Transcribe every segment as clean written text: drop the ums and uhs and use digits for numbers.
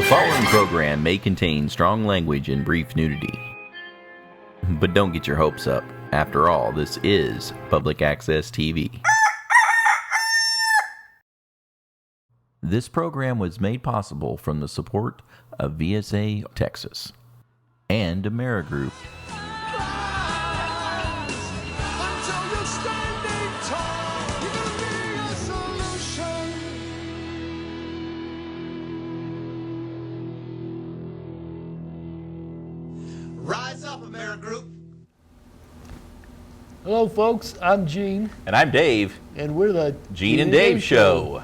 following program may contain strong language and brief nudity. But don't get your hopes up. After all, this is public access TV. This program was made possible from the support of VSA Texas and Amerigroup. Rise up, Amerigroup. Hello, folks. I'm Gene. And I'm Dave. And we're the Gene and Dave Show.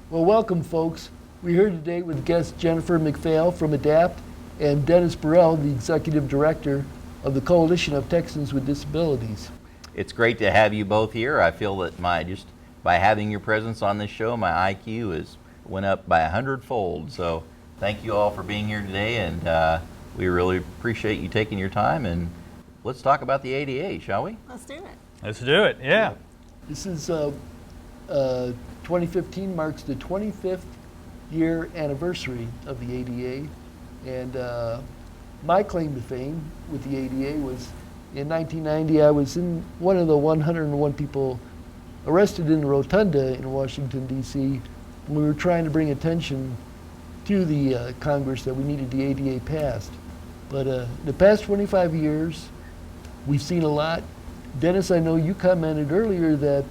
Well, welcome, folks. We're here today with guest Jennifer McPhail from ADAPT and Dennis Burrell, the Executive Director of the Coalition of Texans with Disabilities. It's great to have you both here. I feel that just by having your presence on this show, my IQ went up by 100-fold. So thank you all for being here today, and we really appreciate you taking your time. And let's talk about the ADA, shall we? Let's do it. Let's do it, yeah. This is 2015 marks the 25th year anniversary of the ADA, and my claim to fame with the ADA was in 1990. I was in one of the 101 people arrested in the Rotunda in Washington, D.C. when we were trying to bring attention to the Congress that we needed the ADA passed. But the past 25 years, we've seen a lot. Dennis, I know you commented earlier that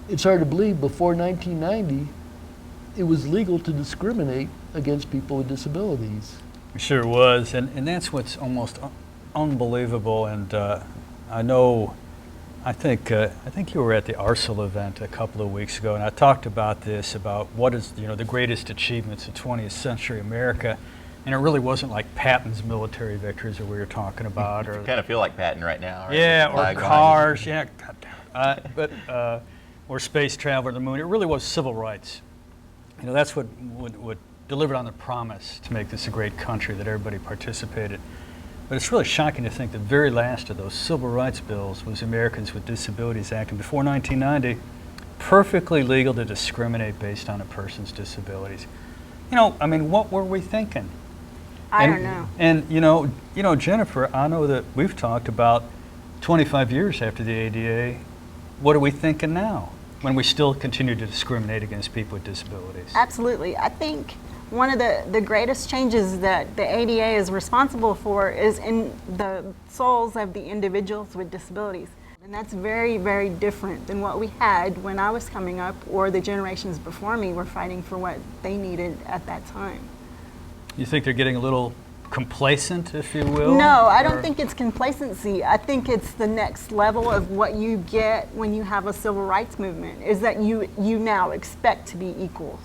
it's hard to believe before 1990, it was legal to discriminate against people with disabilities. It sure was, and that's what's almost unbelievable. And I think you were at the ARSL event a couple of weeks ago, and I talked about this, about what is the greatest achievements of 20th century America. And it really wasn't like Patton's military victories that we were talking about, or kind of feel like Patton right now, right? Yeah, or cars, yeah, or space travel to the moon. It really was civil rights. That's what delivered on the promise to make this a great country, that everybody participated. But it's really shocking to think the very last of those civil rights bills was Americans with Disabilities Act, and before 1990, perfectly legal to discriminate based on a person's disabilities. What were we thinking? I don't know. And Jennifer, I know that we've talked about 25 years after the ADA. What are we thinking now when we still continue to discriminate against people with disabilities? Absolutely. I think one of the greatest changes that the ADA is responsible for is in the souls of the individuals with disabilities. And that's very, very different than what we had when I was coming up, or the generations before me were fighting for what they needed at that time. You think they're getting a little complacent, if you will? No, I don't think it's complacency. I think it's the next level of what you get when you have a civil rights movement, is that you now expect to be equals.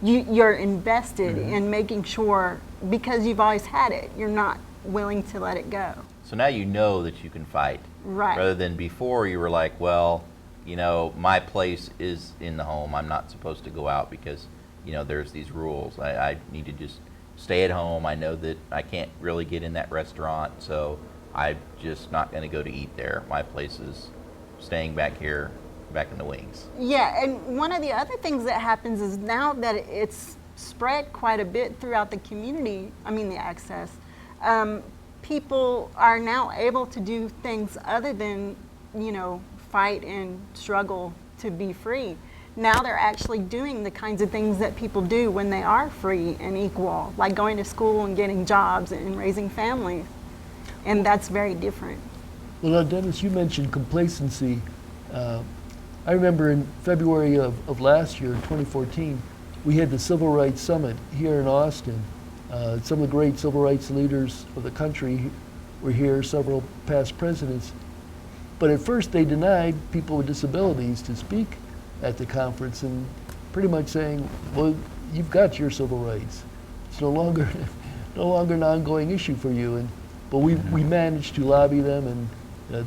You're invested in making sure, because you've always had it, you're not willing to let it go. So now you know that you can fight. Right. Rather than before you were like, well, my place is in the home. I'm not supposed to go out because, there's these rules. I need to just stay at home. I know that I can't really get in that restaurant, so I'm just not going to go to eat there. My place is staying back here, back in the wings. Yeah, and one of the other things that happens is now that it's spread quite a bit throughout the community, the access, people are now able to do things other than, fight and struggle to be free. Now they're actually doing the kinds of things that people do when they are free and equal, like going to school and getting jobs and raising families. And that's very different. Well, Dennis, you mentioned complacency. I remember in February of last year, 2014, we had the Civil Rights Summit here in Austin. Some of the great civil rights leaders of the country were here, several past presidents. But at first they denied people with disabilities to speak at the conference, and pretty much saying, well, you've got your civil rights. It's no longer an ongoing issue for you. But we managed to lobby them, and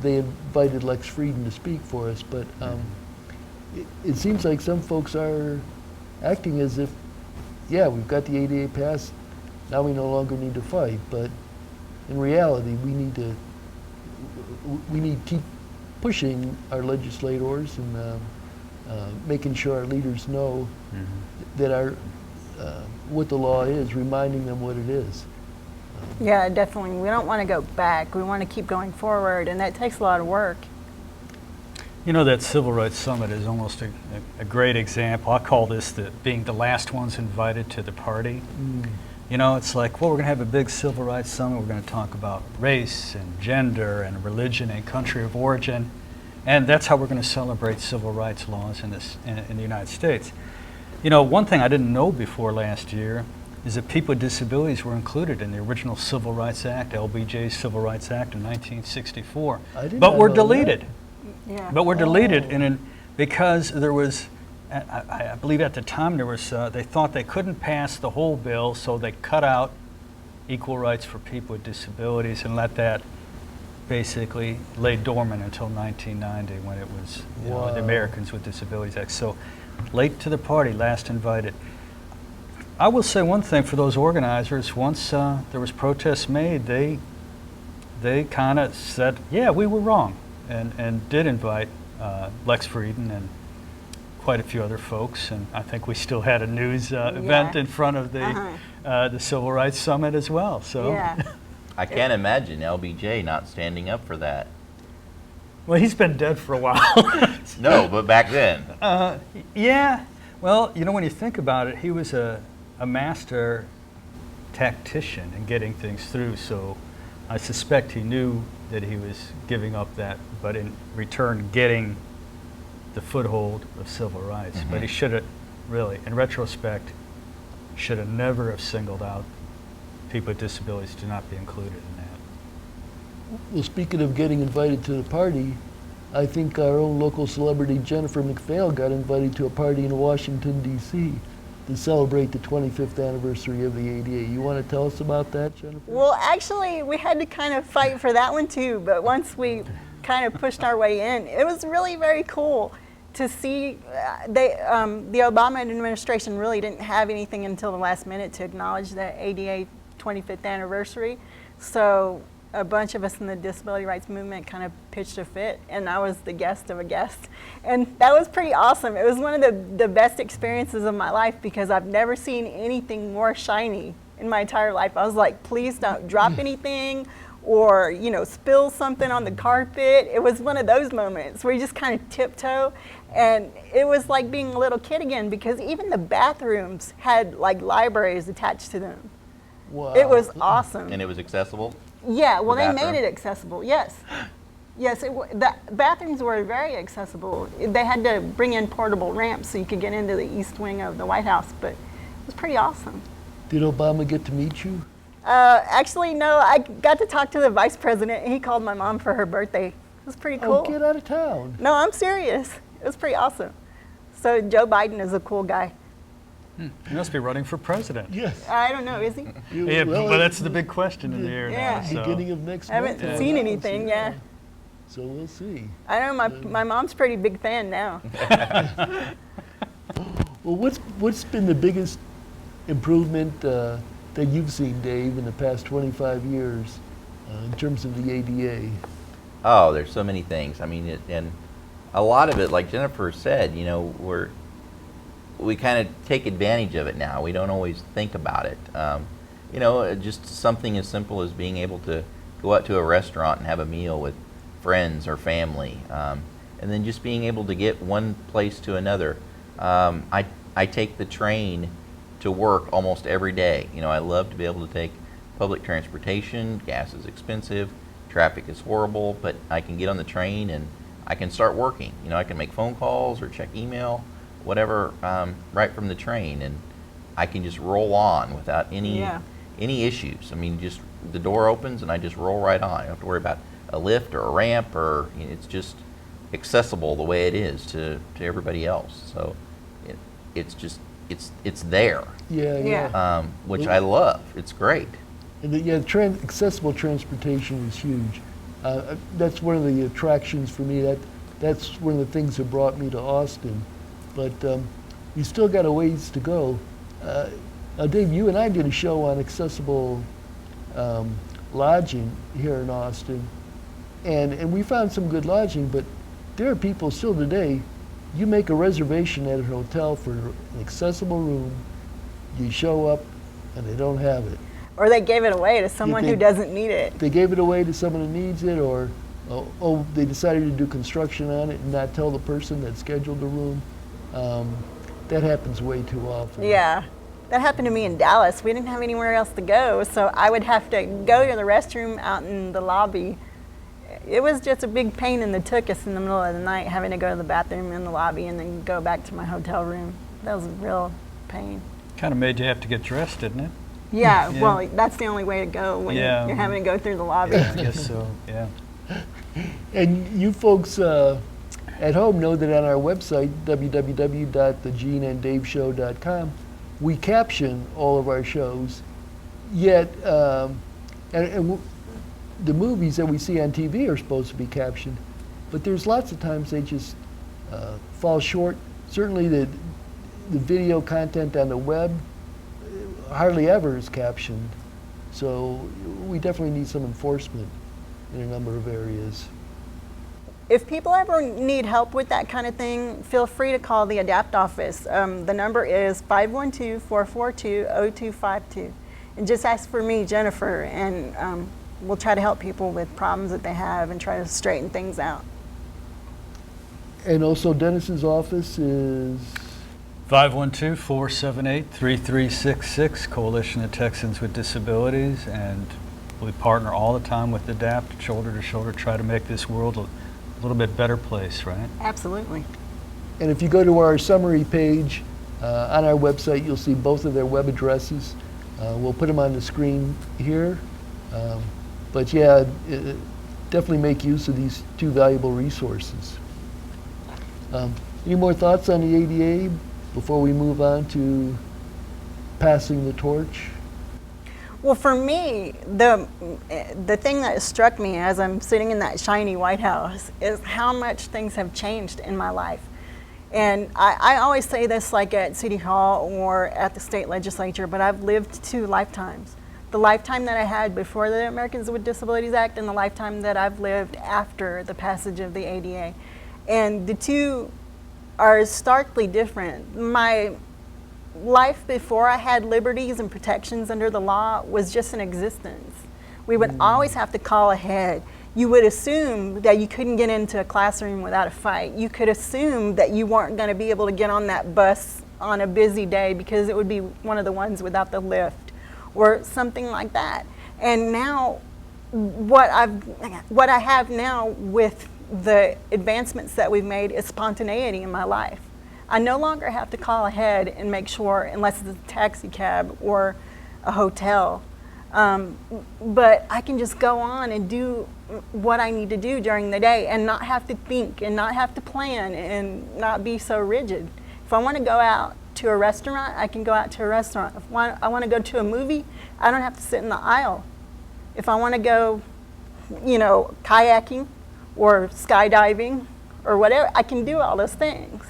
they invited Lex Frieden to speak for us. But it seems like some folks are acting as if, yeah, we've got the ADA passed, now we no longer need to fight. But in reality, we need to keep pushing our legislators and making sure our leaders know that what the law is, reminding them what it is. Yeah, definitely. We don't want to go back. We want to keep going forward, and that takes a lot of work. You know, that Civil Rights Summit is almost a great example. I call this being the last ones invited to the party. You know, it's like, well, we're going to have a big Civil Rights Summit. We're going to talk about race and gender and religion and country of origin. And that's how we're going to celebrate civil rights laws in the United States. You know, one thing I didn't know before last year is that people with disabilities were included in the original Civil Rights Act, LBJ's Civil Rights Act in 1964. But were deleted. Yeah. But were deleted because there was, I believe at the time there was, they thought they couldn't pass the whole bill, so they cut out equal rights for people with disabilities and let that basically lay dormant until 1990 when it was the Americans with Disabilities Act. So late to the party, last invited. I will say one thing for those organizers, once there was protests made, they kind of said, yeah, we were wrong, and did invite Lex Frieden and quite a few other folks, and I think we still had a news event in front of the Civil Rights Summit as well. So, Yeah. I can't imagine LBJ not standing up for that. well, he's been dead for a while. No, but back then. Yeah. Well, you know, when you think about it, he was a master tactician in getting things through. So I suspect he knew that he was giving up that, but in return getting the foothold of civil rights. But he should have really, in retrospect, should have never have singled out people with disabilities to not be included in that. Well, speaking of getting invited to the party, I think our own local celebrity Jennifer McPhail got invited to a party in Washington, D.C. to celebrate the 25th anniversary of the ADA. You want to tell us about that, Jennifer? Well, actually, we had to kind of fight for that one too, but once we kind of pushed our way in, it was really very cool to see. The Obama administration really didn't have anything until the last minute to acknowledge the ADA 25th anniversary. So a bunch of us in the disability rights movement kind of pitched a fit, and I was the guest of a guest. And that was pretty awesome. It was one of the best experiences of my life because I've never seen anything more shiny in my entire life. I was like, please don't drop anything or, you know, spill something on the carpet. It was one of those moments where you just kind of tiptoe, and it was like being a little kid again because even the bathrooms had like libraries attached to them. Wow. It was awesome. And it was accessible? Yeah, well, The they bathroom? made it accessible, yes. Yes, the bathrooms were very accessible. They had to bring in portable ramps so you could get into the east wing of the White House, but it was pretty awesome. Did Obama get to meet you? Actually, no, I got to talk to the vice president. He called my mom for her birthday. It was pretty cool. Oh, get out of town. No, I'm serious. It was pretty awesome. So Joe Biden is a cool guy. He must be running for president. Yes. I don't know, is he? Yeah, Well, but that's the big question in the air Yeah. now. So. beginning of next I month. haven't seen anything, yeah. So we'll see. I know my mom's a pretty big fan now. Well, what's been the biggest improvement that you've seen, Dave, in the past 25 years in terms of the ADA? Oh, there's so many things. I mean, and a lot of it, like Jennifer said, you know, we kind of take advantage of it now. We don't always think about it. You know, just something as simple as being able to go out to a restaurant and have a meal with friends or family, and then just being able to get one place to another. I take the train to work almost every day. You know, I love to be able to take public transportation. Gas is expensive, traffic is horrible, but I can get on the train and I can start working. You know, I can make phone calls or check email, whatever, right from the train, and I can just roll on without any issues. I mean, just the door opens and I just roll right on. I don't have to worry about a lift or a ramp, or you know, it's just accessible the way it is to everybody else. So it's there, Yeah. which I love. It's great. And accessible transportation is huge. That's one of the attractions for me. That's one of the things that brought me to Austin. But we still got a ways to go. Now, Dave, you and I did a show on accessible lodging here in Austin, and we found some good lodging. But there are people still today. You make a reservation at a hotel for an accessible room, you show up and they don't have it. Or they gave it away to someone who they- doesn't need it. They gave it away to someone who needs it, or they decided to do construction on it and not tell the person that scheduled the room. That happens way too often. Yeah. That happened to me in Dallas. We didn't have anywhere else to go, so I would have to go to the restroom out in the lobby. It was just a big pain in the tuchus in the middle of the night, having to go to the bathroom in the lobby and then go back to my hotel room. That was a real pain. Kind of made you have to get dressed, didn't it? Yeah, Yeah. well, that's the only way to go when Yeah. you're having to go through the lobby. I guess so, yeah. And you folks at home know that on our website, www.thegeneanddaveshow.com, we caption all of our shows. Yet, the movies that we see on TV are supposed to be captioned, but there's lots of times they just fall short. Certainly, the video content on the web hardly ever is captioned. So we definitely need some enforcement in a number of areas. If people ever need help with that kind of thing, feel free to call the ADAPT office. The number is 512-442-0252. And just ask for me, Jennifer, and we'll try to help people with problems that they have and try to straighten things out. And also Dennis's office is, 512-478-3366, Coalition of Texans with Disabilities, and we partner all the time with ADAPT, shoulder to shoulder, try to make this world a little bit better place, right? Absolutely. and if you go to our summary page on our website, you'll see both of their web addresses. We'll put them on the screen here. But yeah, definitely make use of these two valuable resources. Any more thoughts on the ADA before we move on to passing the torch? Well, for me, the thing that struck me as I'm sitting in that shiny White House is how much things have changed in my life. And I always say this like at City Hall or at the state legislature, but I've lived 2 lifetimes. The lifetime that I had before the Americans with Disabilities Act and the lifetime that I've lived after the passage of the ADA. And the two are starkly different. My life before I had liberties and protections under the law was just an existence. We would always have to call ahead. You would assume that you couldn't get into a classroom without a fight. You could assume that you weren't going to be able to get on that bus on a busy day because it would be one of the ones without the lift or something like that. And now what I have now with the advancements that we've made is spontaneity in my life. I no longer have to call ahead and make sure, unless it's a taxi cab or a hotel, but I can just go on and do what I need to do during the day and not have to think and not have to plan and not be so rigid. If I want to go out to a restaurant, I can go out to a restaurant. If I want to go to a movie, I don't have to sit in the aisle. If I want to go, kayaking or skydiving or whatever, I can do all those things.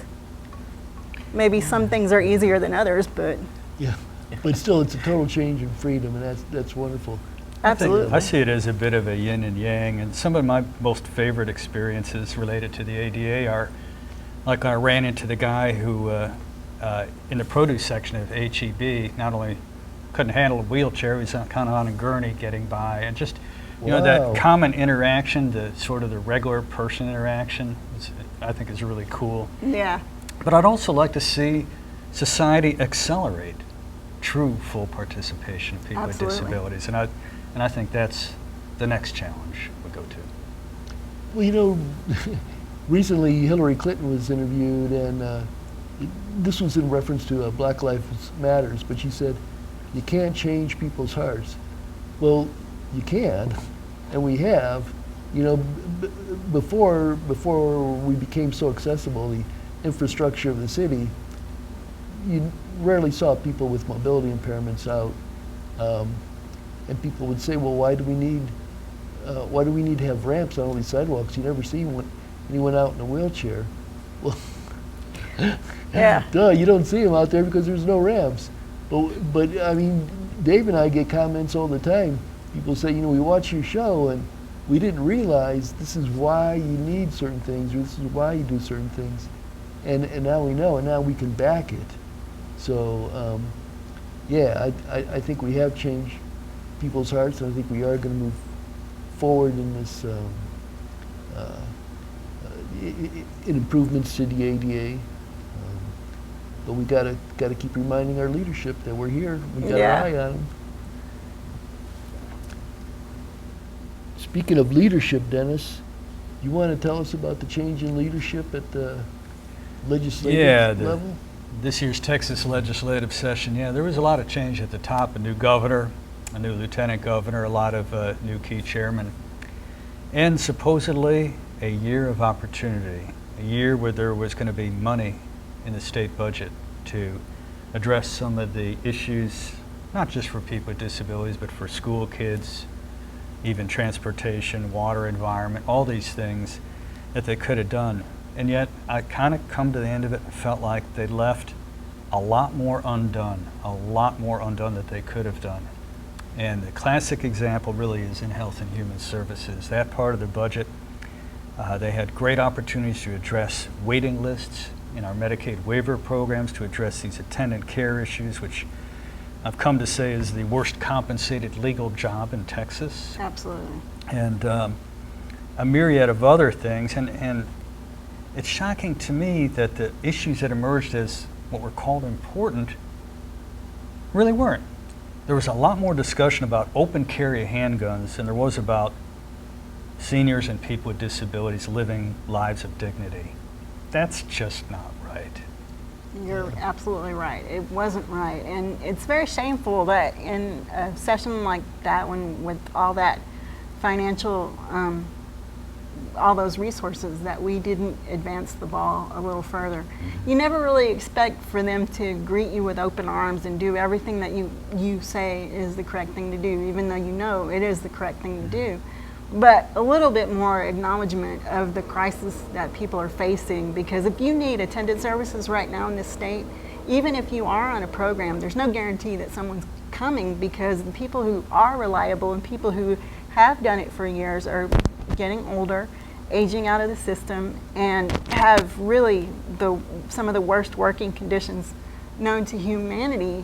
Maybe some things are easier than others, but Yeah, but still, it's a total change in freedom, and that's wonderful. absolutely. I see it as a bit of a yin and yang, and some of my most favorite experiences related to the ADA are, like I ran into the guy who, in the produce section of HEB, not only couldn't handle a wheelchair, he was kind of on a gurney getting by, and just, Wow. that common interaction, the sort of the regular person interaction, I think is really cool. Yeah. But I'd also like to see society accelerate true full participation of people Absolutely. with disabilities, and I think that's the next challenge we go to. Well, recently Hillary Clinton was interviewed, and this was in reference to Black Lives Matters, but she said, you can't change people's hearts. Well, you can, and we have. Before we became so accessible, the infrastructure of the city, you rarely saw people with mobility impairments out, and people would say, well, why do we need to have ramps on all these sidewalks? You never see anyone out in a wheelchair. Well, Yeah. duh, you don't see them out there because there's no ramps. But I mean, Dave and I get comments all the time. People say, we watch your show and we didn't realize this is why you need certain things, or this is why you do certain things. And now we know, and now we can back it. So yeah, I think we have changed people's hearts, and I think we are going to move forward in this, in improvements to the ADA. But we gotta keep reminding our leadership that we're here. We got Yeah. our eye on them. Speaking of leadership, Dennis, you want to tell us about the change in leadership at the legislative Yeah, level? this year's Texas legislative session, yeah, there was a lot of change at the top. A new governor, a new lieutenant governor, a lot of new key chairmen, and supposedly a year of opportunity, a year where there was going to be money in the state budget to address some of the issues, not just for people with disabilities, but for school kids, even transportation, water, environment, all these things that they could have done. And yet I kind of come to the end of it and felt like they left a lot more undone that they could have done. And the classic example really is in Health and Human Services. That part of the budget, they had great opportunities to address waiting lists in our Medicaid waiver programs, to address these attendant care issues, which I've come to say is the worst compensated legal job in Texas. Absolutely. And a myriad of other things. And it's shocking to me that the issues that emerged as what were called important really weren't. There was a lot more discussion about open carry handguns than there was about seniors and people with disabilities living lives of dignity. That's just not right. You're absolutely right. It wasn't right. And it's very shameful that in a session like that one with all that financial, all those resources, that we didn't advance the ball a little further. You never really expect for them to greet you with open arms and do everything that you say is the correct thing to do, even though you know it is the correct thing to do. But a little bit more acknowledgement of the crisis that people are facing, because if you need attendant services right now in this state, even if you are on a program, there's no guarantee that someone's coming, because the people who are reliable and people who have done it for years are getting older, aging out of the system, and have really some of the worst working conditions known to humanity.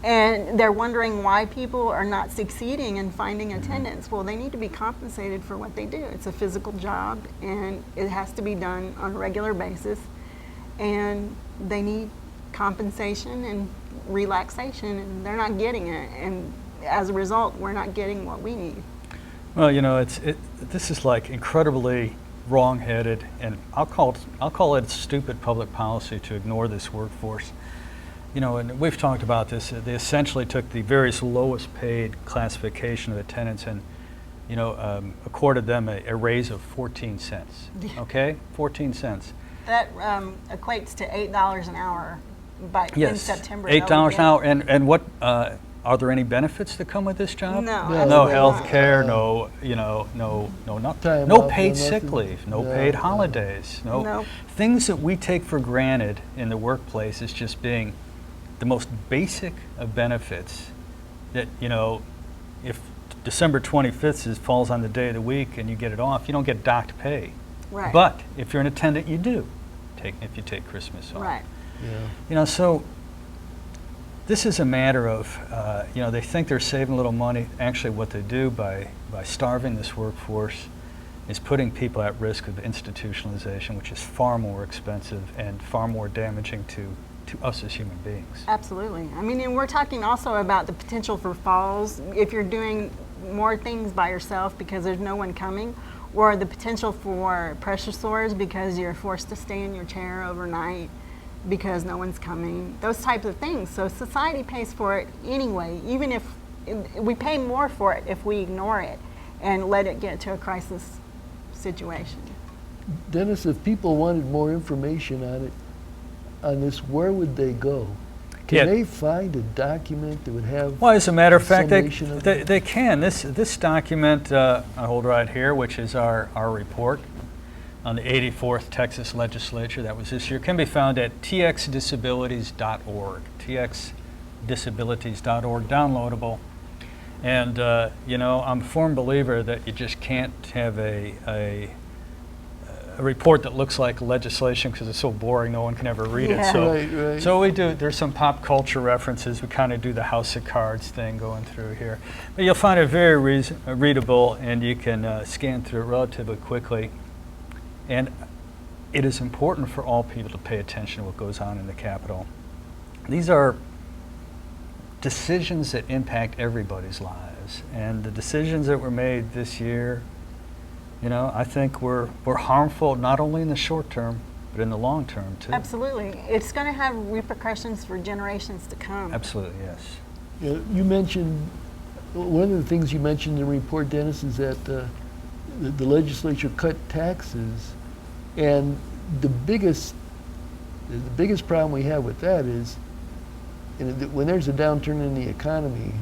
And they're wondering why people are not succeeding in finding attendants. Well, they need to be compensated for what they do. It's a physical job, and it has to be done on a regular basis. And they need compensation and relaxation, and they're not getting it. And as a result, we're not getting what we need. Well, you know, this is like incredibly wrong-headed, and I'll call it stupid public policy to ignore this workforce. You know, and we've talked about this. They essentially took the various lowest paid classification of attendants and, you know, accorded them a raise of 14 cents. Okay, 14 cents. That equates to $8 an hour in September. $8 an hour. And what are there any benefits that come with this job? No, No, No absolutely health not. care, no Time no off, paid no sick nothing. leave, no No, paid no. holidays, No. things that we take for granted in the workplace as just being the most basic of benefits. That, you know, if December 25th falls on the day of the week and you get it off, you don't get docked pay. Right. But if you're an attendant, you do. If you take Christmas off. Right. Yeah. You know, so this is a matter of, you know, they think they're saving a little money. Actually, what they do by starving this workforce is putting people at risk of institutionalization, which is far more expensive and far more damaging to us as human beings. Absolutely. I mean, and we're talking also about the potential for falls if you're doing more things by yourself because there's no one coming, or the potential for pressure sores because you're forced to stay in your chair overnight because no one's coming, those types of things. So society pays for it anyway, even if we pay more for it if we ignore it and let it get to a crisis situation. Dennis, if people wanted more information on this, where would they go? Can Yeah. they find a document that would have? Well, as a matter of fact, summation of it? they can. This document I hold right here, which is our report on the 84th Texas Legislature, that was this year, can be found at txdisabilities.org, txdisabilities.org, downloadable. And, you know, I'm a firm believer that you just can't have a a report that looks like legislation because it's so boring no one can ever read Yeah. it. So, Right. so we do, there's some pop culture references. We kind of do the House of Cards thing going through here. But you'll find it very readable, and you can scan through it relatively quickly. And it is important for all people to pay attention to what goes on in the Capitol. These are decisions that impact everybody's lives. And the decisions that were made this year, you know, I think were harmful not only in the short term, but in the long term too. Absolutely. It's going to have repercussions for generations to come. Absolutely, yes. You mentioned, one of the things you mentioned in the report, Dennis, is that the legislature cut taxes, and the biggest problem we have with that is, when there's a downturn in the economy,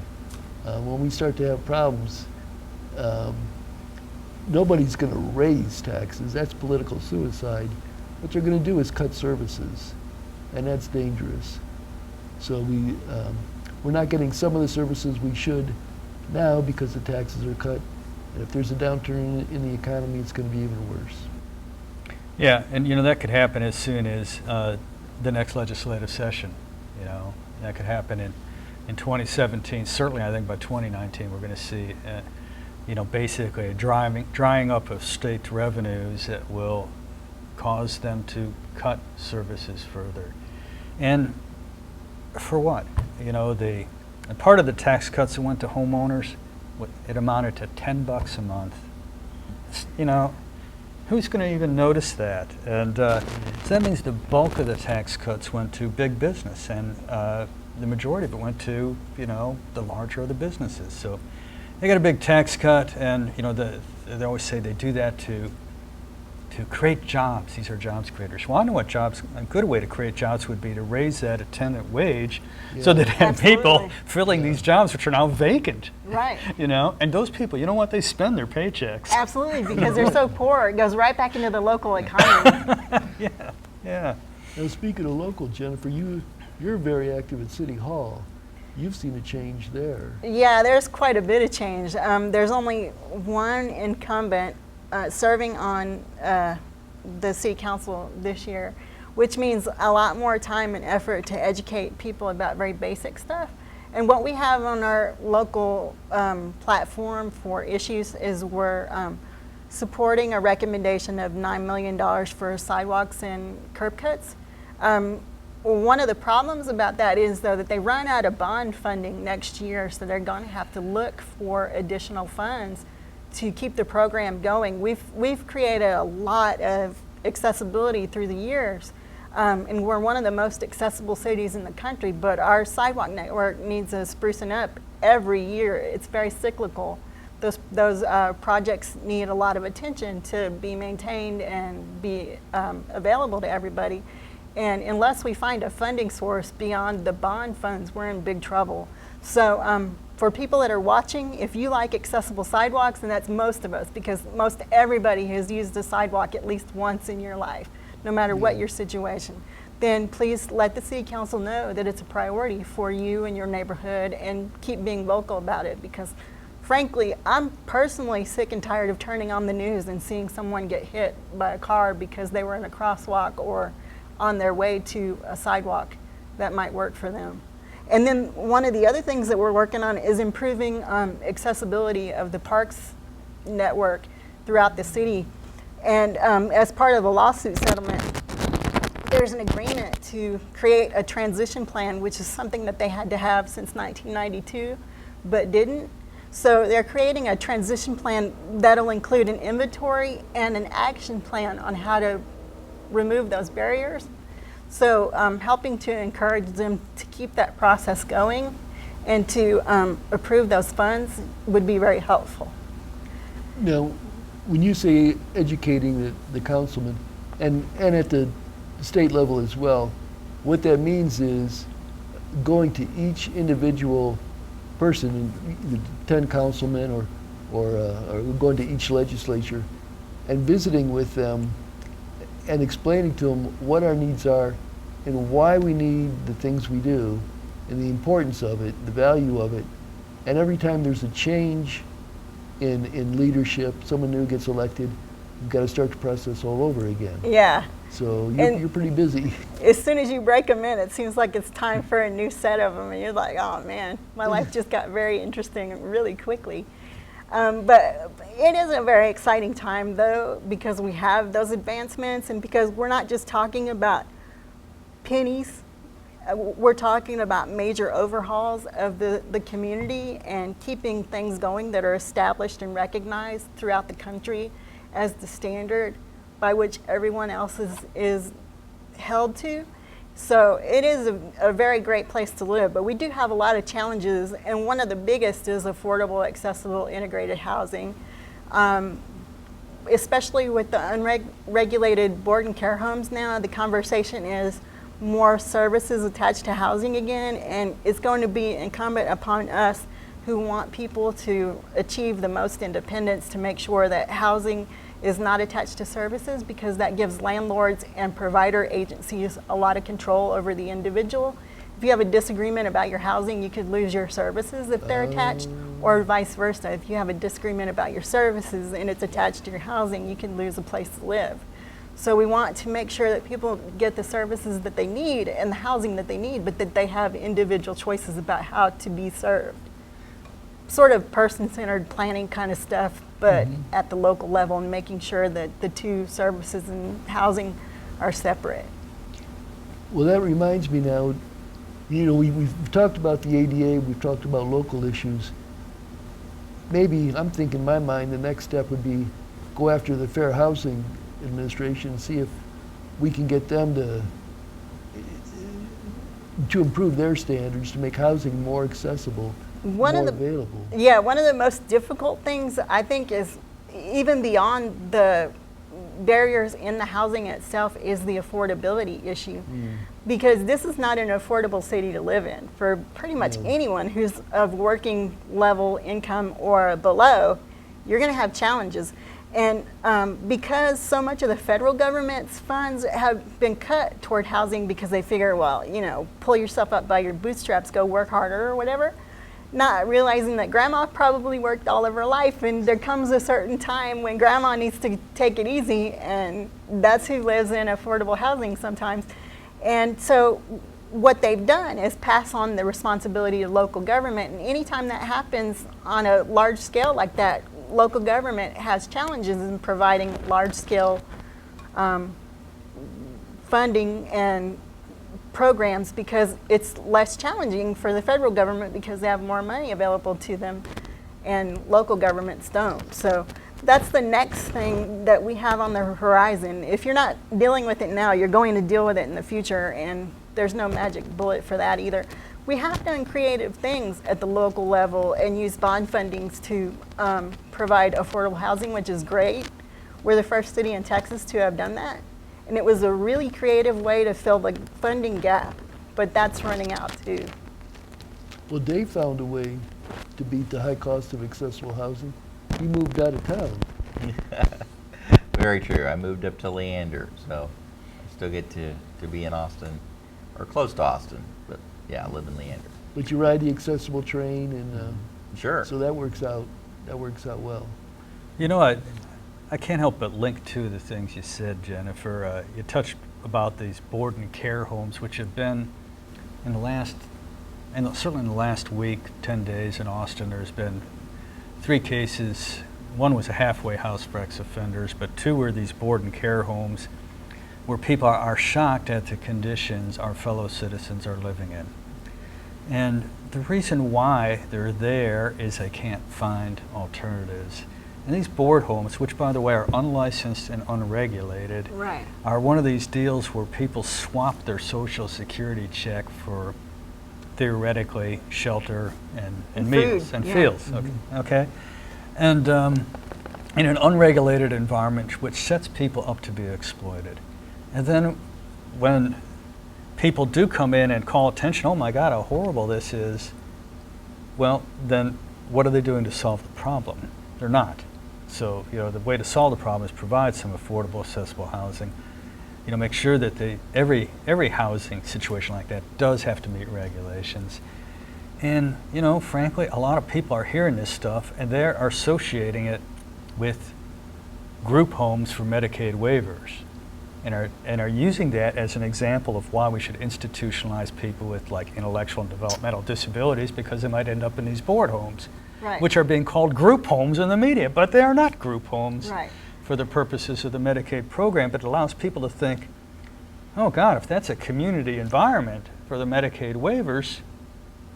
when we start to have problems, nobody's going to raise taxes. That's political suicide. What they're going to do is cut services, and that's dangerous. So we're not getting some of the services we should now because the taxes are cut. And if there's a downturn in the economy, it's going to be even worse. Yeah, and you know, that could happen as soon as the next legislative session. You know, that could happen in 2017. Certainly, I think by 2019, we're going to see, you know, basically a drying up of state revenues that will cause them to cut services further. And for what? You know, and part of the tax cuts that went to homeowners, it amounted to $10 a month. You know, who's going to even notice that? And so that means the bulk of the tax cuts went to big business, and the majority of it went to, you know, the larger of the businesses. So they got a big tax cut, and you know, they always say they do that to create jobs. These are jobs creators. Well, I know what a good way to create jobs would be to raise that attendant wage, so that have people Absolutely. filling these jobs which are now vacant. Right. You know, and those people, you know what, they spend their paychecks. Absolutely, because they're so poor, it goes right back into the local economy. Yeah. Now, speaking of local, Jennifer, you're very active at City Hall. You've seen a change there. Yeah, there's quite a bit of change. There's only one incumbent serving on the city council this year, which means a lot more time and effort to educate people about very basic stuff. And what we have on our local platform for issues is we're supporting a recommendation of $9 million for sidewalks and curb cuts. One of the problems about that is, though, that they run out of bond funding next year, so they're going to have to look for additional funds to keep the program going. We've created a lot of accessibility through the years, and we're one of the most accessible cities in the country, but our sidewalk network needs a sprucing up every year. It's very cyclical. Those projects need a lot of attention to be maintained and be available to everybody. And unless we find a funding source beyond the bond funds, we're in big trouble. So for people that are watching, if you like accessible sidewalks, and that's most of us, because most everybody has used a sidewalk at least once in your life, no matter what your situation, then please let the city council know that it's a priority for you and your neighborhood, and keep being vocal about it, because frankly, I'm personally sick and tired of turning on the news and seeing someone get hit by a car because they were in a crosswalk or on their way to a sidewalk that might work for them. And then one of the other things that we're working on is improving accessibility of the parks network throughout the city. And as part of the lawsuit settlement, there's an agreement to create a transition plan, which is something that they had to have since 1992, but didn't. So they're creating a transition plan that'll include an inventory and an action plan on how to remove those barriers. So helping to encourage them to keep that process going and to approve those funds would be very helpful. Now, when you say educating the councilman, and at the state level as well, what that means is going to each individual person, 10 councilmen or going to each legislature and visiting with them and explaining to them what our needs are and why we need the things we do and the importance of it, the value of it. And every time there's a change in leadership, someone new gets elected, you've got to start the process all over again. Yeah. So And- you're pretty busy. As soon as you break them in, it seems like it's time for a new set of them, and you're like, oh man, my life just got very interesting really quickly. But it is a very exciting time, though, because we have those advancements, and because we're not just talking about pennies. We're talking about major overhauls of the community and keeping things going that are established and recognized throughout the country as the standard by which everyone else is held to. So it is a very great place to live, but we do have a lot of challenges, and one of the biggest is affordable, accessible, integrated housing. Especially with the unregulated board and care homes now, the conversation is more services attached to housing again, and it's going to be incumbent upon us who want people to achieve the most independence to make sure that housing is not attached to services, because that gives landlords and provider agencies a lot of control over the individual. If you have a disagreement about your housing, you could lose your services if they're attached, or vice versa. If you have a disagreement about your services and it's attached to your housing, you can lose a place to live. So we want to make sure that people get the services that they need and the housing that they need, but that they have individual choices about how to be served. Sort of person-centered planning kind of stuff, but at the local level, and making sure that the two services and housing are separate. Well, that reminds me now, you know, we've talked about the ADA, we've talked about local issues. Maybe, I'm thinking in my mind, the next step would be go after the Fair Housing Administration and see if we can get them to improve their standards, to make housing more accessible, more available. Yeah, one of the most difficult things I think is, even beyond the barriers in the housing itself, is the affordability issue. Because this is not an affordable city to live in for pretty much anyone who's of working level income or below. You're going to have challenges. And because so much of the federal government's funds have been cut toward housing because they figure, well, you know, pull yourself up by your bootstraps, go work harder or whatever, not realizing that grandma probably worked all of her life, and there comes a certain time when grandma needs to take it easy, and that's who lives in affordable housing sometimes. And so what they've done is pass on the responsibility to local government, and anytime that happens on a large scale like that, local government has challenges in providing large-scale funding and programs, because it's less challenging for the federal government because they have more money available to them and local governments don't. So that's the next thing that we have on the horizon. If you're not dealing with it now, you're going to deal with it in the future, and there's no magic bullet for that either. We have done creative things at the local level and use bond fundings to provide affordable housing, which is great. We're the first city in Texas to have done that. And it was a really creative way to fill the funding gap, but that's running out too. Well, Dave found a way to beat the high cost of accessible housing. He moved out of town. Very true. I moved up to Leander, so I still get to be in Austin, or close to Austin, but yeah, I live in Leander. But you ride the accessible train, and Sure. so that works out. That works out well. You know, I can't help but link to the things you said, Jennifer. You touched about these board and care homes, which have been in the last, and certainly in the last week, 10 days in Austin, there's been 3 cases. One was a halfway house for ex-offenders, but 2 were these board and care homes where people are shocked at the conditions our fellow citizens are living in. And the reason why they're there is they can't find alternatives. And these board homes, which by the way are unlicensed and unregulated, Right. are one of these deals where people swap their Social Security check for theoretically shelter and meals food, and yeah. fields. Okay? And in an unregulated environment, which sets people up to be exploited. And then when people do come in and call attention, oh my God, how horrible this is, well, then what are they doing to solve the problem? They're not. So, you know, the way to solve the problem is provide some affordable, accessible housing. You know, make sure that every housing situation like that does have to meet regulations. And, you know, frankly, a lot of people are hearing this stuff and they're associating it with group homes for Medicaid waivers, and are using that as an example of why we should institutionalize people with like intellectual and developmental disabilities, because they might end up in these board homes, Right. which are being called group homes in the media, but they are not group homes Right. for the purposes of the Medicaid program. But it allows people to think, oh God, if that's a community environment for the Medicaid waivers,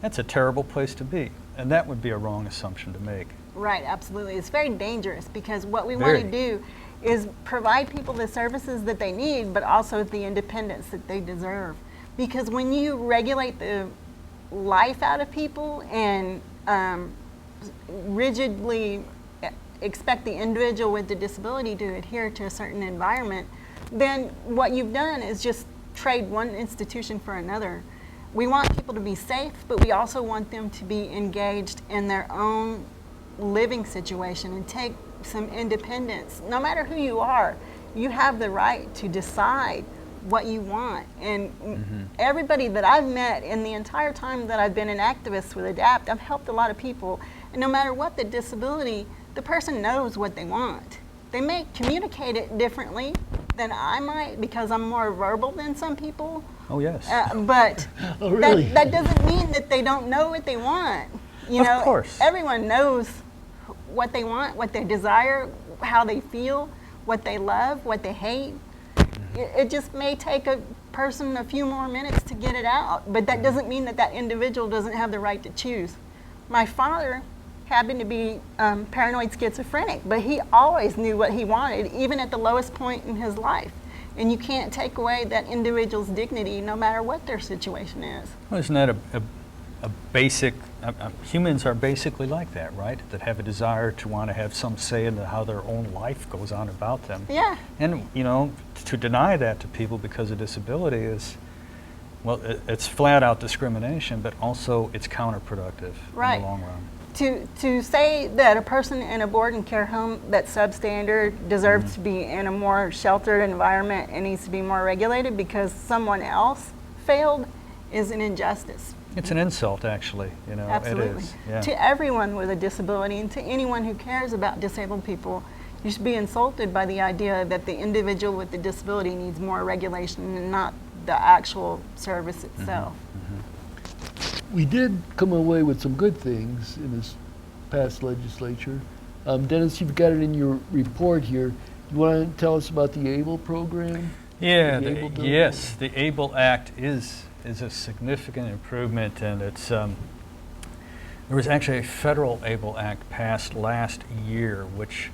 that's a terrible place to be. And that would be a wrong assumption to make. Right, absolutely. It's very dangerous because what we Very. want to do is provide people the services that they need, but also the independence that they deserve. Because when you regulate the life out of people and rigidly expect the individual with the disability to adhere to a certain environment, then what you've done is just trade one institution for another. We want people to be safe, but we also want them to be engaged in their own living situation and take some independence. No matter who you are, you have the right to decide what you want. And everybody that I've met in the entire time that I've been an activist with ADAPT, I've helped a lot of people. And no matter what the disability, the person knows what they want. They may communicate it differently than I might because I'm more verbal than some people. Oh, yes. But Oh, really? that doesn't mean that they don't know what they want. You Of know, course. everyone knows what they want, what they desire, how they feel, what they love, what they hate. It just may take a person a few more minutes to get it out, but that doesn't mean that that individual doesn't have the right to choose. My father happened to be paranoid schizophrenic, but he always knew what he wanted, even at the lowest point in his life. And you can't take away that individual's dignity no matter what their situation is. Well, isn't that a basic, humans are basically like that, right? That have a desire to want to have some say in how their own life goes on about them. Yeah. And, you know, to deny that to people because of disability is, well, it's flat out discrimination, but also it's counterproductive Right. in the long run. To say that a person in a board and care home that's substandard deserves to be in a more sheltered environment and needs to be more regulated because someone else failed is an injustice. It's an insult, actually, you know, Absolutely. it is. Yeah. To everyone with a disability and to anyone who cares about disabled people, you should be insulted by the idea that the individual with the disability needs more regulation and not the actual service itself. We did come away with some good things in this past legislature. Dennis, you've got it in your report here. You want to tell us about the ABLE program? Yeah, The ABLE bill? yes, the ABLE Act is a significant improvement, and it's there was actually a federal ABLE Act passed last year, which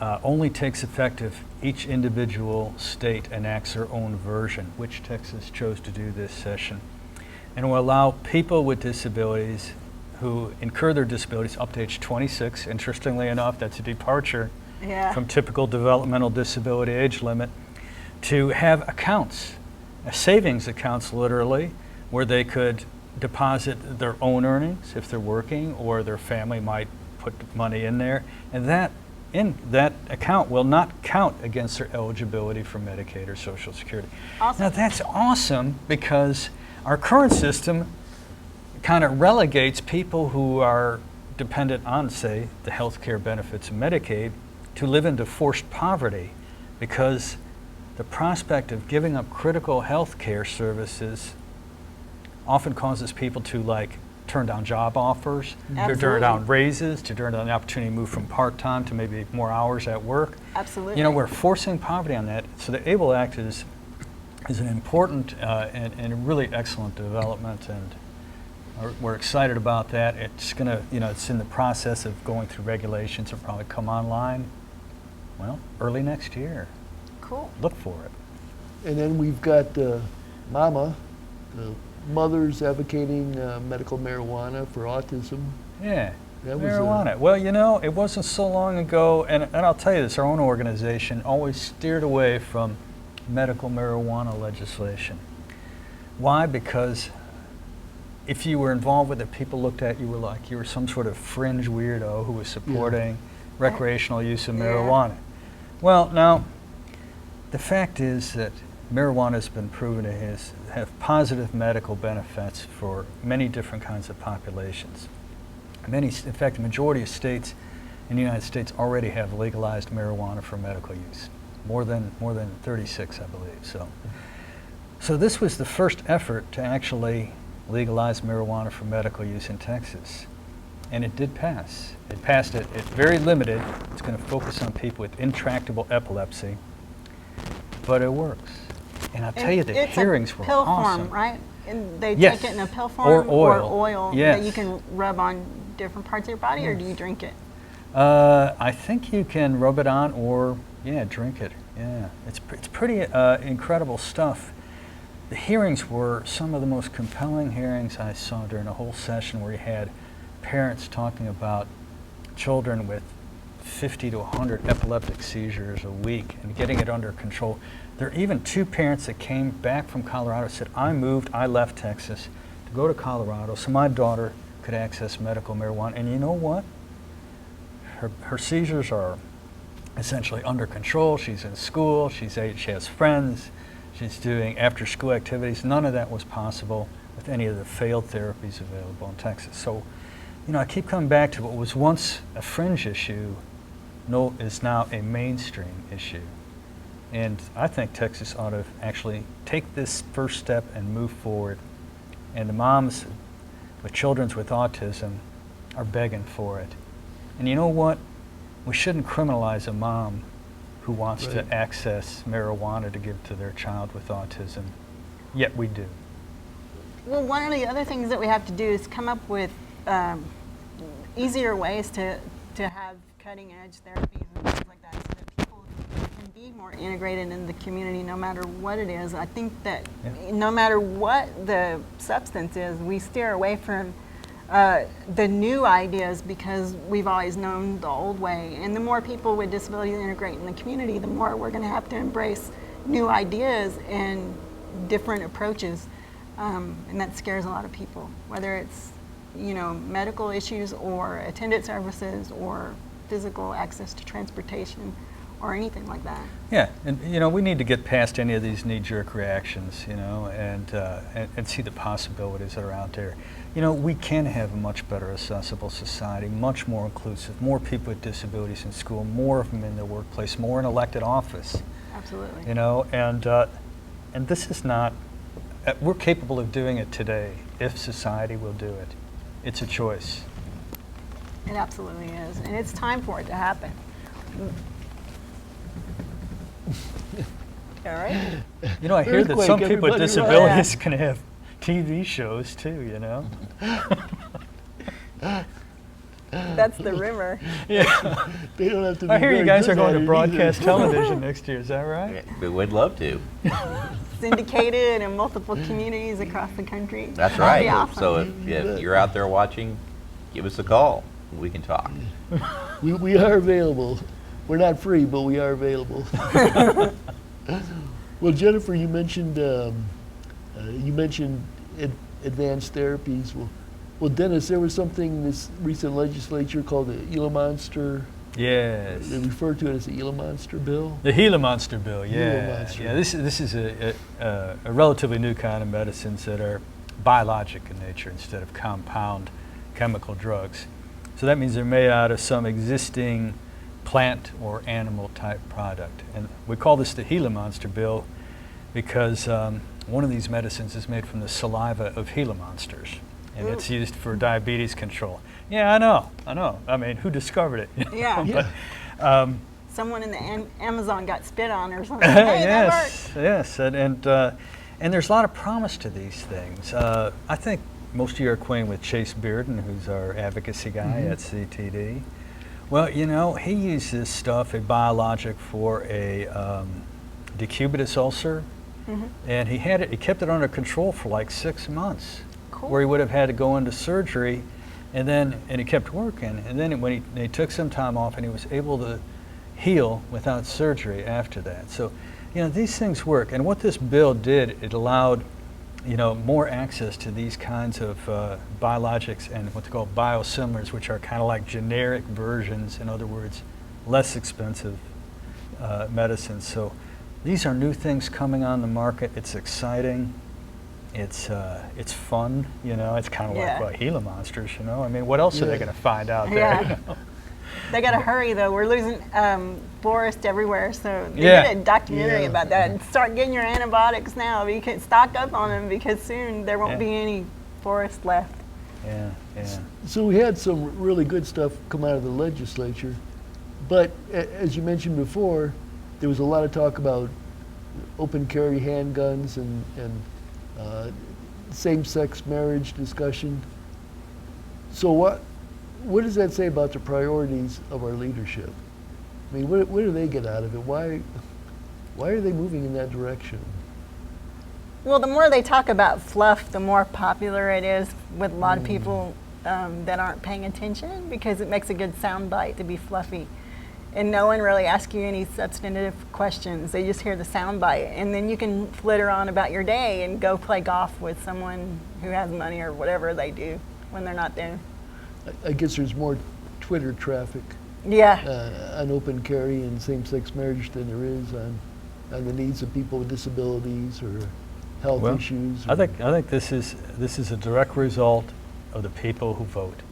only takes effect if each individual state enacts their own version, which Texas chose to do this session, and will allow people with disabilities who incur their disabilities up to age 26. Interestingly enough, that's a departure Yeah. from typical developmental disability age limit, to have accounts, savings accounts literally, where they could deposit their own earnings if they're working, or their family might put money in there, and that account will not count against their eligibility for Medicaid or Social Security. Awesome. Now that's awesome, because our current system kind of relegates people who are dependent on, say, the health care benefits of Medicaid to live into forced poverty, because the prospect of giving up critical health care services often causes people to turn down job offers, to turn Absolutely. down raises, to turn down the opportunity to move from part-time to maybe more hours at work. Absolutely. You know, we're forcing poverty on that. So the ABLE Act is an important and a really excellent development, and we're excited about that. It's going to, it's in the process of going through regulations. It'll probably come online, well, early next year. Cool. Look for it. And then we've got MAMA, the Mothers Advocating Medical Marijuana for Autism. Yeah, That was marijuana. Well, it wasn't so long ago, and I'll tell you this, our own organization always steered away from medical marijuana legislation. Why? Because if you were involved with it, people looked at you like you were some sort of fringe weirdo who was supporting recreational use of Yeah. marijuana. Well, now, the fact is that marijuana has been proven to have positive medical benefits for many different kinds of populations. In fact, the majority of states in the United States already have legalized marijuana for medical use. More than 36, I believe. So this was the first effort to actually legalize marijuana for medical use in Texas. And it did pass. It passed it. It's very limited. It's going to focus on people with intractable epilepsy, but it works. And I'll tell you, the It's hearings a were pill awesome. form, right? And they Yes. take it in a pill Or form oil. that Yes. you can rub on different parts of your body, or do you drink it? I think you can rub it on or, drink it. Yeah, it's pretty incredible stuff. The hearings were some of the most compelling hearings I saw during a whole session, where you had parents talking about children with 50 to 100 epileptic seizures a week and getting it under control. There are even 2 parents that came back from Colorado, said, I left Texas to go to Colorado so my daughter could access medical marijuana. And you know what? Her seizures are essentially under control. She's in school, she has friends, she's doing after-school activities. None of that was possible with any of the failed therapies available in Texas. So, I keep coming back to what was once a fringe issue is now a mainstream issue. And I think Texas ought to actually take this first step and move forward. And the moms with children with autism are begging for it. And you know what? We shouldn't criminalize a mom who wants Right. to access marijuana to give to their child with autism, yet we do. Well, one of the other things that we have to do is come up with easier ways to have cutting-edge therapies and things like that, so that people can be more integrated in the community no matter what it is. I think that no matter what the substance is, we steer away from the new ideas because we've always known the old way. And the more people with disabilities integrate in the community, the more we're going to have to embrace new ideas and different approaches. And that scares a lot of people, whether it's medical issues or attendant services or physical access to transportation or anything like that. Yeah, and we need to get past any of these knee-jerk reactions, and see the possibilities that are out there. We can have a much better accessible society, much more inclusive, more people with disabilities in school, more of them in the workplace, more in elected office. Absolutely. And this is not, we're capable of doing it today if society will do it. It's a choice. It absolutely is, and it's time for it to happen. All right. I hear that Earthquake, some people with everybody disabilities can have TV shows too, That's the rumor. Yeah. They don't have to be I hear you very guys good are going at to it either. broadcast television next year, is that right? We would love to. Syndicated in multiple communities across the country. That's That'd right. be awesome. So if you're out there watching, give us a call. We can talk. We are available. We're not free, but we are available. Well, Jennifer, you mentioned advanced therapies. Well, Dennis, there was something in this recent legislature called the Gila Monster. Yes. They refer to it as the Gila Monster bill. The Gila Monster bill, yeah. Gila Monster. Yeah, this is a relatively new kind of medicines that are biologic in nature instead of compound chemical drugs. So that means they're made out of some existing plant or animal type product. And we call this the Gila Monster bill because one of these medicines is made from the saliva of Gila monsters. And it's used for diabetes control. Yeah, I know. I mean, who discovered it? Yeah. But, Someone in the Amazon got spit on or something. Hey, that worked. yes, and there's a lot of promise to these things. I think most of you are acquainted with Chase Bearden, who's our advocacy guy at CTD. Well, he used this stuff, a biologic, for a decubitus ulcer, and he kept it under control for like 6 months, Cool. where he would have had to go into surgery, and he kept working, and then when he took some time off, and he was able to heal without surgery after that. So, these things work, and what this bill did, it allowed more access to these kinds of biologics and what they call biosimilars, which are kind of like generic versions, in other words, less expensive medicines. So these are new things coming on the market. It's exciting. It's fun, It's kind of Yeah. like Gila monsters, I mean, what else are they Yeah. going to find out there? Yeah. They got to hurry though. We're losing forest everywhere, so they Yeah. did a documentary Yeah. about that. Start getting your antibiotics now. You can stock up on them because soon there won't Yeah. be any forest left. Yeah, yeah. So we had some really good stuff come out of the legislature, but as you mentioned before, there was a lot of talk about open carry handguns and same-sex marriage discussion. So what does that say about the priorities of our leadership? I mean, what do they get out of it? Why are they moving in that direction? Well, the more they talk about fluff, the more popular it is with a lot of people that aren't paying attention, because it makes a good soundbite to be fluffy. And no one really asks you any substantive questions. They just hear the soundbite. And then you can flitter on about your day and go play golf with someone who has money or whatever they do when they're not there. I guess there's more Twitter traffic Yeah. on open carry and same-sex marriage than there is on the needs of people with disabilities or health Well, issues. I think this is a direct result of the people who vote.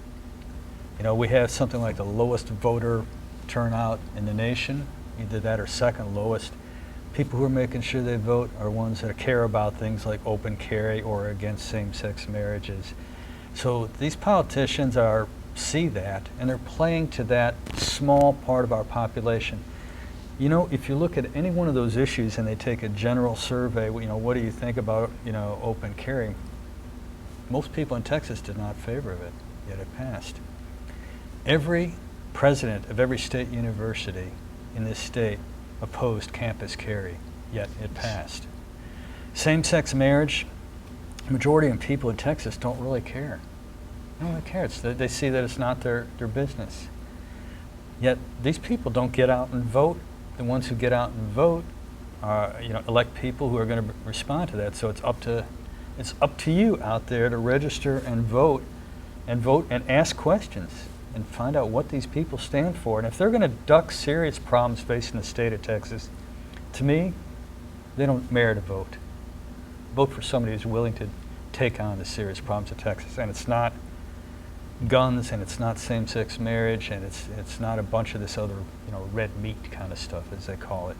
You know, we have something like the lowest voter turnout in the nation, either that or second lowest. People who are making sure they vote are ones that care about things like open carry or against same-sex marriages. So these politicians see that, and they're playing to that small part of our population. You know, if you look at any one of those issues and they take a general survey, you know, what do you think about, you know, open carry? Most people in Texas did not favor of it, yet it passed. Every president of every state university in this state opposed campus carry, yet it passed. Same-sex marriage, the majority of people in Texas don't really care. They don't really care. They see that it's not their business. Yet these people don't get out and vote. The ones who get out and vote elect people who are going to respond to that. So it's up to you out there to register and vote and ask questions and find out what these people stand for. And if they're going to duck serious problems facing the state of Texas, to me, they don't merit a vote. Vote for somebody who's willing to take on the serious problems of Texas. And it's not guns, and it's not same-sex marriage, and it's not a bunch of this other, you know, red meat kind of stuff, as they call it.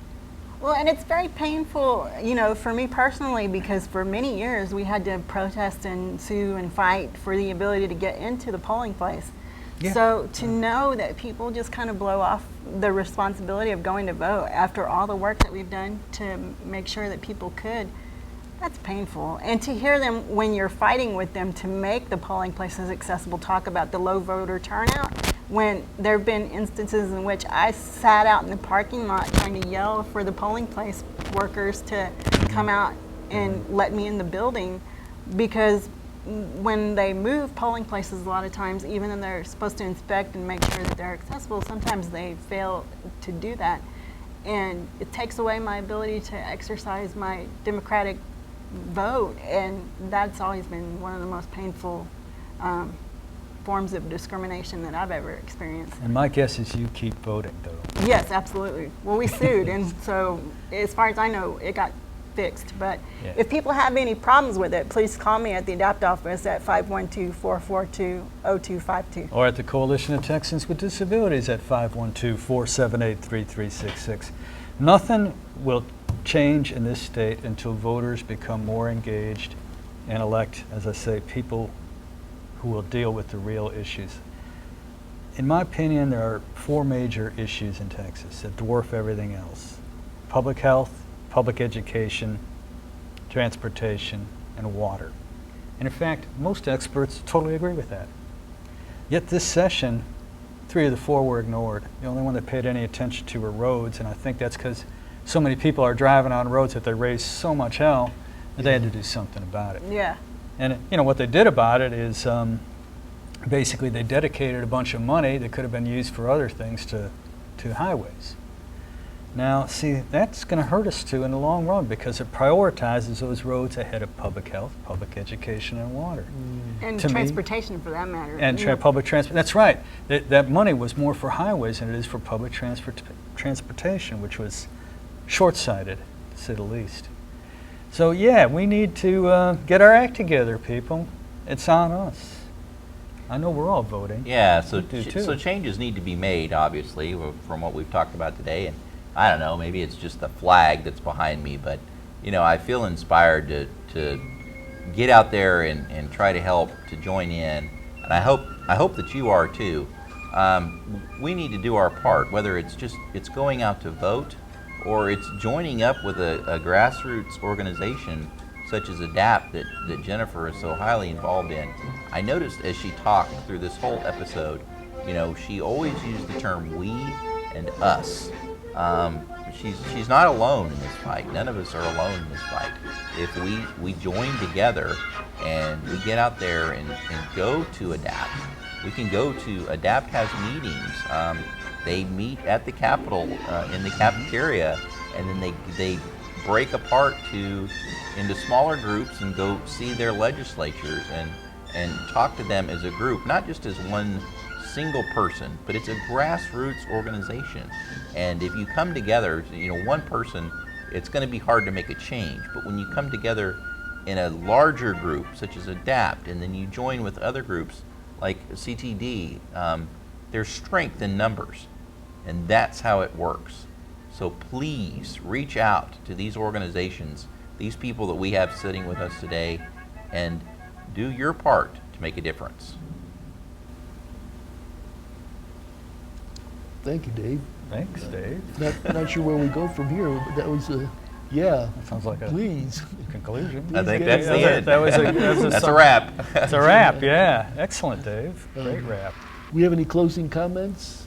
Well, and it's very painful, you know, for me personally, because for many years we had to protest and sue and fight for the ability to get into the polling place. Yeah. So to know that people just kind of blow off the responsibility of going to vote after all the work that we've done to make sure that people could, that's painful. And to hear them, when you're fighting with them to make the polling places accessible, talk about the low voter turnout, when there have been instances in which I sat out in the parking lot trying to yell for the polling place workers to come out and let me in the building, because when they move polling places, a lot of times, even though they're supposed to inspect and make sure that they're accessible, sometimes they fail to do that. And it takes away my ability to exercise my democratic vote, and that's always been one of the most painful forms of discrimination that I've ever experienced. And my guess is you keep voting, though. Yes, absolutely. Well, we sued, and so as far as I know, it got fixed. But Yeah. if people have any problems with it, please call me at the ADAPT office at 512-442-0252. Or at the Coalition of Texans with Disabilities at 512-478-3366. Nothing will change in this state until voters become more engaged and elect, as I say, people who will deal with the real issues. In my opinion, there are four major issues in Texas that dwarf everything else: public health, public education, transportation, and water. And in fact, most experts totally agree with that. Yet this session, 3 of the 4 were ignored. The only one that paid any attention to were roads, and I think that's because so many people are driving on roads that they raise so much hell that they had to do something about it. Yeah. And you know what they did about it is basically they dedicated a bunch of money that could have been used for other things to highways. Now, see, that's going to hurt us too in the long run, because it prioritizes those roads ahead of public health, public education, and water. And To me- transportation, for that matter. And You know, public transport. That's right. That money was more for highways than it is for public transportation, which was short-sighted, to say the least. So yeah, we need to get our act together, people. It's on us. I know we're all voting. Yeah, so We do too. so changes need to be made, obviously, from what we've talked about today. And I don't know, maybe it's just the flag that's behind me, but I feel inspired to get out there and try to help, to join in, and I hope that you are too. We need to do our part, whether it's going out to vote, or it's joining up with a grassroots organization such as ADAPT that Jennifer is so highly involved in. I noticed as she talked through this whole episode, she always used the term we and us. She's not alone in this fight. None of us are alone in this fight. If we join together and we get out there and go to ADAPT, we can go to ADAPT has meetings. They meet at the Capitol in the cafeteria, and then they break apart into smaller groups and go see their legislatures and talk to them as a group, not just as one single person, but it's a grassroots organization. And if you come together, one person, it's going to be hard to make a change. But when you come together in a larger group, such as ADAPT, and then you join with other groups like CTD, there's strength in numbers, and that's how it works. So please reach out to these organizations, these people that we have sitting with us today, and do your part to make a difference. Thank you, Dave. Thanks, Dave. Not sure where we go from here, but that was yeah. That sounds like a Please. conclusion. I think get that's it. the end. That's a wrap. That's a wrap, yeah. Excellent, Dave. Great wrap. We have any closing comments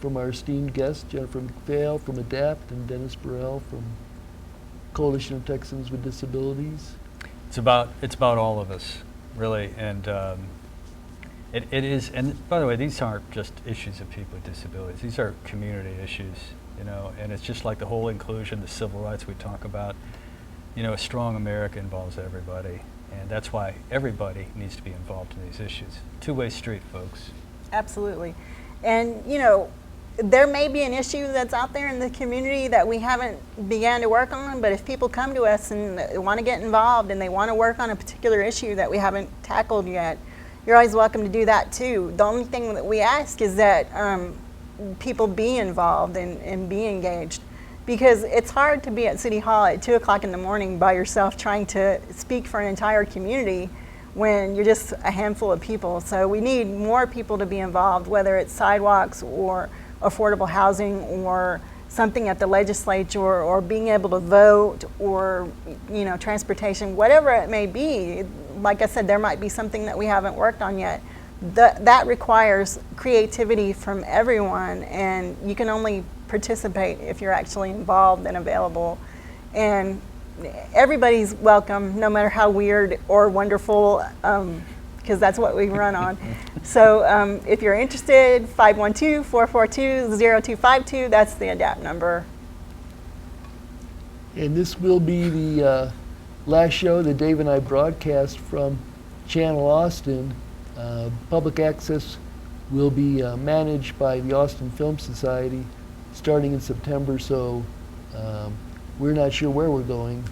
from our esteemed guests, Jennifer McPhail from ADAPT and Dennis Burrell from Coalition of Texans with Disabilities? It's about all of us, really, and it is. And by the way, these aren't just issues of people with disabilities. These are community issues, And it's just like the whole inclusion, the civil rights we talk about. A strong America involves everybody, and that's why everybody needs to be involved in these issues. Two-way street, folks. Absolutely. And, there may be an issue that's out there in the community that we haven't began to work on, but if people come to us and they want to get involved and they want to work on a particular issue that we haven't tackled yet, you're always welcome to do that too. The only thing that we ask is that people be involved and be engaged, because it's hard to be at City Hall at 2 o'clock in the morning by yourself trying to speak for an entire community when you're just a handful of people. So we need more people to be involved, whether it's sidewalks or affordable housing or something at the legislature or being able to vote or transportation, whatever it may be. Like I said, there might be something that we haven't worked on yet. That requires creativity from everyone, and you can only participate if you're actually involved and available. And everybody's welcome, no matter how weird or wonderful, because that's what we run on. So if you're interested, 512-442-0252, that's the ADAPT number. And this will be the last show that Dave and I broadcast from Channel Austin. Public access will be managed by the Austin Film Society starting in September, so we're not sure where we're going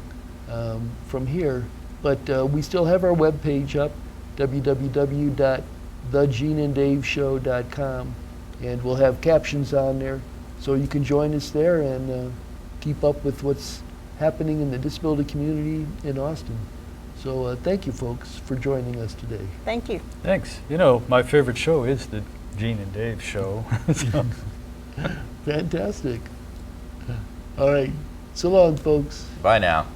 from here. But we still have our webpage up, www.thegeneanddaveshow.com, and we'll have captions on there, so you can join us there and keep up with what's happening in the disability community in Austin. So thank you, folks, for joining us today. Thank you. Thanks. My favorite show is the Gene and Dave show. So. Fantastic. All right. So long, folks. Bye now.